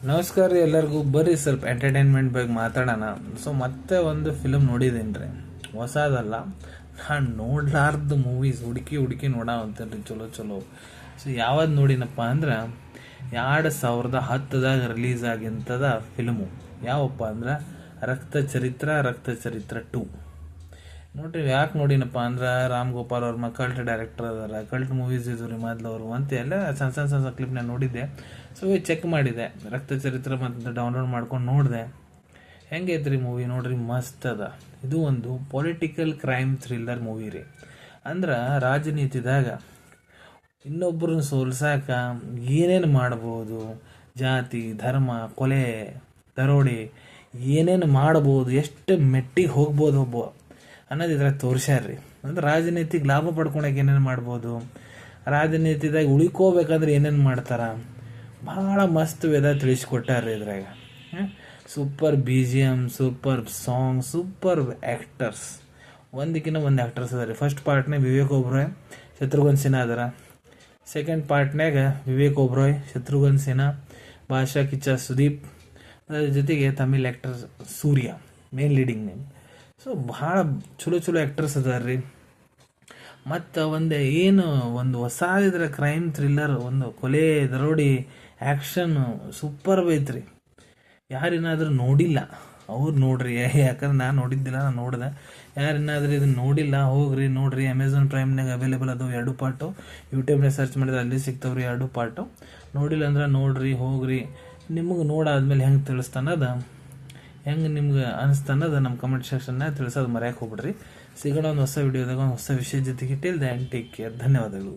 ನಮಸ್ಕಾರ ರೀ ಎಲ್ಲರಿಗೂ. ಬರ್ರಿ ಸ್ವಲ್ಪ ಎಂಟರ್ಟೈನ್ಮೆಂಟ್ ಬಗ್ಗೆ ಮಾತಾಡೋಣ. ಸೊ ಮತ್ತೆ ಒಂದು ಫಿಲಮ್ ನೋಡಿದ್ದೀನಿ ರೀ, ಹೊಸದಲ್ಲ. ನಾನು ನೋಡ್ಲಾರ್ದು ಮೂವೀಸ್ ಹುಡುಕಿ ನೋಡಾವಂತೇನ್ರಿ ಚಲೋ ಚಲೋ. ಸೊ ಯಾವ್ದು ನೋಡಿನಪ್ಪ ಅಂದ್ರೆ 2010ದಾಗ ರಿಲೀಸ್ ಆಗಿಂಥದ ಫಿಲ್ಮು ಯಾವಪ್ಪ ಅಂದ್ರೆ ರಕ್ತ ಚರಿತ್ರ 2 ನೋಡ್ರಿ. ಯಾಕೆ ನೋಡಿನಪ್ಪ ಅಂದ್ರೆ ರಾಮ್ ಗೋಪಾಲ್ ಅವ್ರ ಕಲ್ಟ್ ಡೈರೆಕ್ಟರ್ ಅದಾರ, ಕಲ್ಟ್ ಮೂವೀಸ್ ಇದ್ವು ರೀ ಮೊದ್ಲು ಅವರು ಅಂತ ಎಲ್ಲ ಸಣ್ಣ ಕ್ಲಿಪ್ನ ನೋಡಿದ್ದೆ. ಸೊ ಚೆಕ್ ಮಾಡಿದೆ ರಕ್ತ ಚರಿತ್ರ ಮತ್ತು ಡೌನ್ಲೋಡ್ ಮಾಡ್ಕೊಂಡು ನೋಡಿದೆ. ಹೆಂಗೈತ್ರಿ ಮೂವಿ ನೋಡ್ರಿ, ಮಸ್ತ್ ಅದ. ಇದು ಒಂದು ಪೊಲಿಟಿಕಲ್ ಕ್ರೈಮ್ ಥ್ರಿಲ್ಲರ್ ಮೂವಿ ರೀ. ಅಂದ್ರೆ ರಾಜನೀತಿದಾಗ ಇನ್ನೊಬ್ಬರನ್ನ ಸೋಲ್ಸಾಕ ಏನೇನು ಮಾಡ್ಬೋದು, ಜಾತಿ ಧರ್ಮ ಕೊಲೆ ದರೋಡೆ ಏನೇನು ಮಾಡ್ಬೋದು, ಎಷ್ಟು ಮೆಟ್ಟಿಗೆ ಹೋಗ್ಬೋದು ಒಬ್ಬ ಅನ್ನೋದು ಇದ್ರಾಗ ತೋರ್ಸ್ಯಾರ್ರಿ. ಅಂದ್ರೆ ರಾಜನೀತಿಗೆ ಲಾಭ ಪಡ್ಕೊಳಕ್ಕೆ ಏನೇನು ಮಾಡ್ಬೋದು, ರಾಜನೀತಿದಾಗ ಉಳಿಕೋಬೇಕಂದ್ರೆ ಏನೇನು ಮಾಡ್ತಾರ, ಭಾಳ ಮಸ್ತ್ ವೇದ ತಿಳಿಸ್ಕೊಟ್ಟಾರ್ರಿ ಇದ್ರಾಗ. Super BGM, super song, super actors. ಒಂದಕ್ಕಿಂತ ಒಂದು ಆ್ಯಕ್ಟರ್ಸ್ ಅದಾರ. ಫಸ್ಟ್ ಪಾರ್ಟ್ನಾಗ ವಿವೇಕ್ ಒಬ್ರಾಯ್, ಶತ್ರುಘ್ನ ಸಿನ್ಹಾ ಅದಾರ. ಸೆಕೆಂಡ್ ಪಾರ್ಟ್ನಾಗ ವಿವೇಕ್ ಒಬ್ರಾಯ್, ಶತ್ರುಘ್ನ ಸಿನ್ಹಾ, ಭಾಷಾ ಕಿಚ್ಚ ಸುದೀಪ್, ಅದ್ರ ಜೊತೆಗೆ ತಮಿಳ್ ಆ್ಯಕ್ಟರ್ ಸೂರ್ಯ ಮೇನ್ ಲೀಡಿಂಗ್ ನೇಮ್. ಸೊ ಭಾಳ ಚಲೋ ಆ್ಯಕ್ಟರ್ಸ್ ಅದಾರ ರೀ. ಮತ್ತು ಒಂದು ಹೊಸ ಇದ್ರ ಕ್ರೈಮ್ ಥ್ರಿಲ್ಲರ್, ಒಂದು ಕೊಲೆ ದರೋಡಿ ಆ್ಯಕ್ಷನ್ ಸೂಪರ್ ಐತ್ರಿ. ಯಾರೇನಾದರೂ ನೋಡಿಲ್ಲ ಅವ್ರು ನೋಡ್ರಿ, ಯಾಕಂದ್ರೆ ನಾನು ನೋಡಿದ್ದಿಲ್ಲ, ನಾನು ನೋಡಿದೆ. ಯಾರೇನಾದ್ರೂ ಇದನ್ನ ನೋಡಿಲ್ಲ ಹೋಗ್ರಿ ನೋಡ್ರಿ. ಅಮೆಝಾನ್ ಪ್ರೈಮ್ನಾಗ ಅವೈಲೇಬಲ್ ಅದಾವೆ 2 ಪಾರ್ಟು. ಯೂಟ್ಯೂಬ್ನಾಗ ಸರ್ಚ್ ಮಾಡಿದ್ರೆ ಅಲ್ಲಿ ಸಿಗ್ತಾವ್ರಿ 2 ಪಾರ್ಟು. ನೋಡಿಲ್ಲ ಅಂದ್ರೆ ನೋಡ್ರಿ, ಹೋಗ್ರಿ. ನಿಮಗೆ ನೋಡಾದ್ಮೇಲೆ ಹೆಂಗೆ ತಿಳಿಸ್ತಾನದ, ಹೆಂಗೆ ನಿಮ್ಗೆ ಅನಿಸ್ತಾನದ ನಮ್ಮ ಕಮೆಂಟ್ ಸೆಕ್ಷನ್ನಾಗ ತಿಳಿಸೋದು ಮರ್ಯಾಕೆ ಹೋಗ್ಬಿಡ್ರಿ. ಸಿಗೋಣ ಒಂದು ಹೊಸ ವಿಡಿಯೋದಾಗ ಒಂದು ಹೊಸ ವಿಷಯ ಜೊತೆಗೆ. Till then take care. ಧನ್ಯವಾದಗಳು.